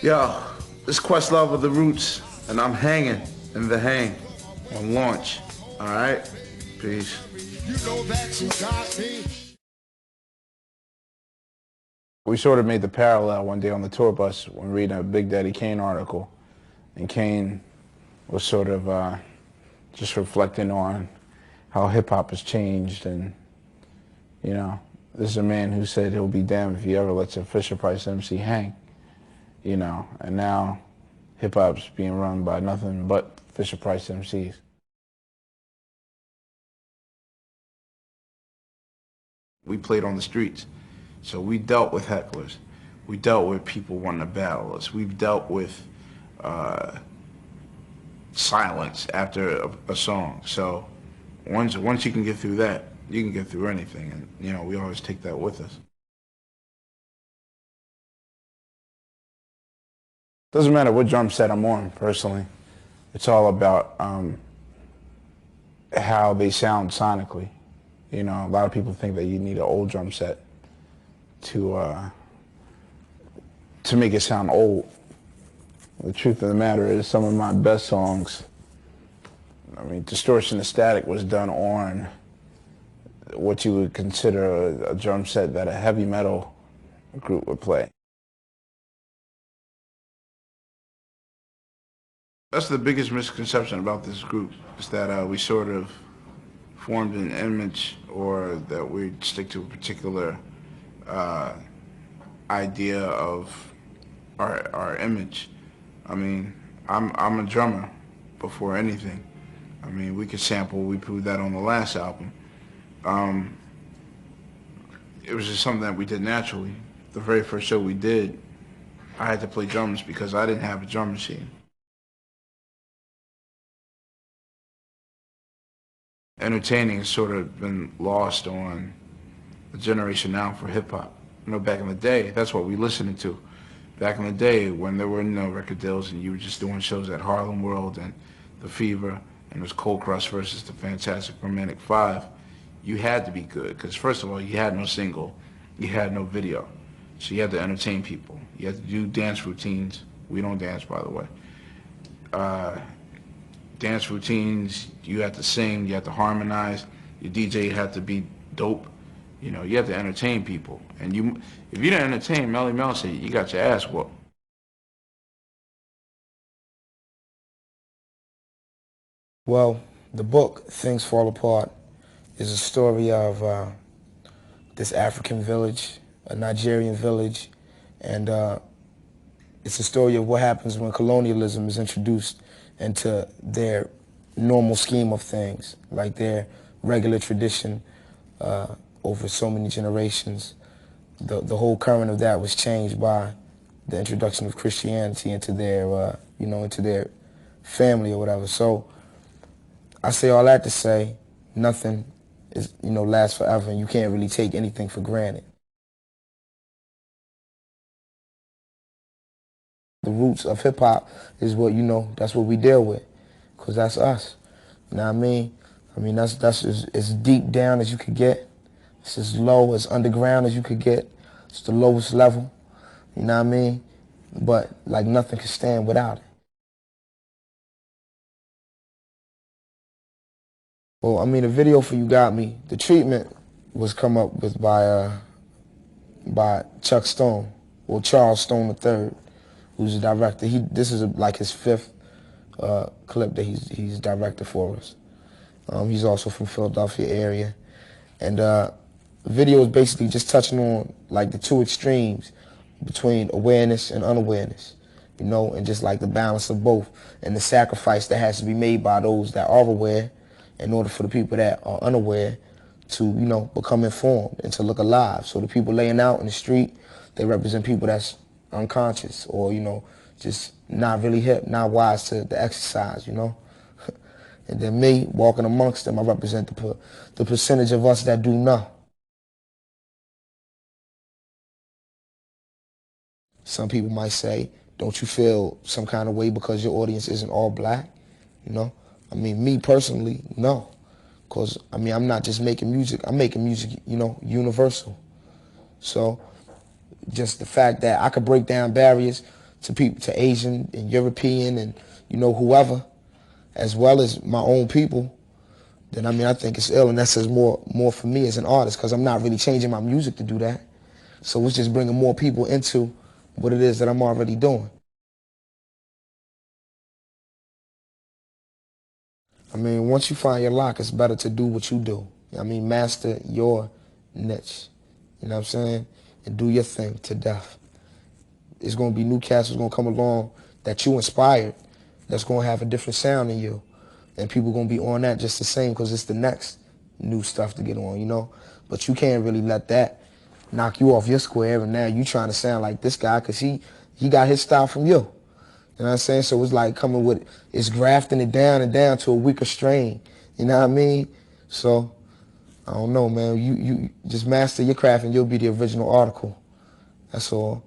Yo, this Questlove of the Roots, and I'm hanging in the hang on launch. All right, peace. You know that you got me. We sort of made the parallel one day on the tour bus when reading a Big Daddy Kane article, and Kane was sort of just reflecting on how hip hop has changed, and you know, this is a man who said he'll be damned if he ever lets a Fisher Price MC hang. You know, and now hip-hop's being run by nothing but Fisher Price MCs. We played on the streets, so we dealt with hecklers. We dealt with people wanting to battle us. We've dealt with silence after a song. So once you can get through that, you can get through anything, and you know, we always take that with us. Doesn't matter what drum set I'm on, personally. It's all about how they sound sonically. You know, a lot of people think that you need an old drum set to make it sound old. The truth of the matter is, some of my best songs, I mean, Distortion and Static was done on what you would consider a drum set that a heavy metal group would play. That's the biggest misconception about this group, is that we sort of formed an image, or that we stick to a particular idea of our image. I mean, I'm a drummer before anything. I mean, we could sample, we proved that on the last album. It was just something that we did naturally. The very first show we did, I had to play drums because I didn't have a drum machine. Entertaining has sort of been lost on the generation now for hip-hop. You know, back in the day, that's what we listened to. Back in the day, when there were no record deals and you were just doing shows at Harlem World and The Fever, and it was Cold Crush versus the Fantastic Romantic Five, you had to be good, because first of all, you had no single, you had no video, so you had to entertain people. You had to do dance routines. We don't dance, by the way. Dance routines, you had to sing, you had to harmonize, your DJ had to be dope. You know, you have to entertain people. And if you didn't entertain, Melly Mel said, you got your ass whooped. Well, the book, Things Fall Apart, is a story of this African village, a Nigerian village, and it's a story of what happens when colonialism is introduced into their normal scheme of things, like their regular tradition over so many generations. The whole current of that was changed by the introduction of Christianity into their, into their family or whatever. So I say all that to say nothing is, lasts forever, and you can't really take anything for granted. The roots of hip-hop is what, that's what we deal with, because that's us. You know what I mean? I mean, that's as deep down as you could get. It's as low, as underground as you could get. It's the lowest level, you know what I mean? But, like, nothing can stand without it. Well, I mean, the video for You Got Me, the treatment was come up with by Chuck Stone, or Charles Stone III, who's the director. This is like his fifth clip that he's directed for us. He's also from Philadelphia area, and the video is basically just touching on like the two extremes between awareness and unawareness, and just like the balance of both, and the sacrifice that has to be made by those that are aware in order for the people that are unaware to, become informed and to look alive. So the people laying out in the street, they represent people that's unconscious, or, just not really hip, not wise to the exercise, And then me, walking amongst them, I represent the percentage of us that do know. Some people might say, don't you feel some kind of way because your audience isn't all black? I mean, me personally, no. Because, I mean, I'm not just making music. I'm making music, universal. So just the fact that I could break down barriers to people, to Asian and European and, you know, whoever, as well as my own people, then I mean, I think it's ill, and that says more for me as an artist, because I'm not really changing my music to do that. So it's just bringing more people into what it is that I'm already doing. I mean, once you find your lock, it's better to do what you do. I mean, master your niche. You know what I'm saying? And do your thing to death. It's going to be new cats that's going to come along that you inspired, that's going to have a different sound than you. And people going to be on that just the same because it's the next new stuff to get on, you know? But you can't really let that knock you off your square, and now you trying to sound like this guy because he got his style from you. You know what I'm saying? So it's like coming with, it's grafting it down and down to a weaker strain. You know what I mean? So, I don't know, man. You just master your craft and you'll be the original article. That's all.